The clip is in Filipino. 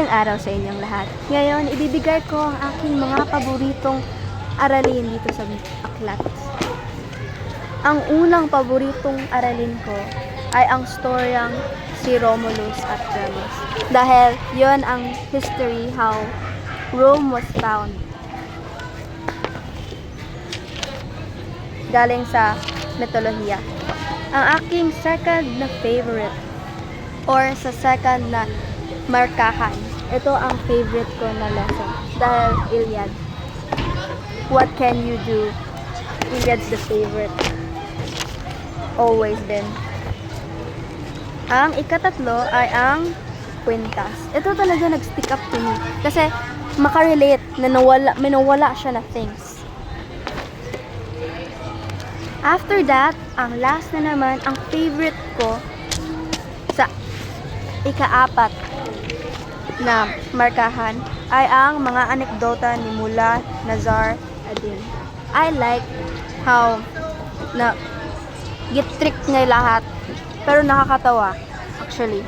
Magandang araw sa inyong lahat. Ngayon, ibibigay ko ang aking mga paboritong aralin dito sa aklat. Ang unang paboritong aralin ko ay ang storyang si Romulus at Remus. Dahil yon ang history how Rome was found. Galing sa mitolohiya. Ang aking second na favorite or sa second na markahan. Ito ang favorite ko na lesson. Dahil Iliad. What can you do? Iliad's the favorite. Always been. Ang ikatatlo ay ang Quintas. Ito talaga nag-stick up to me. Kasi makarelate na nawala siya na things. After that, ang last na naman, ang favorite ko sa ika-apat na markahan ay ang mga anekdota ni Mula, Nazar, Adin. I like how na get-trick niya lahat pero nakakatawa actually.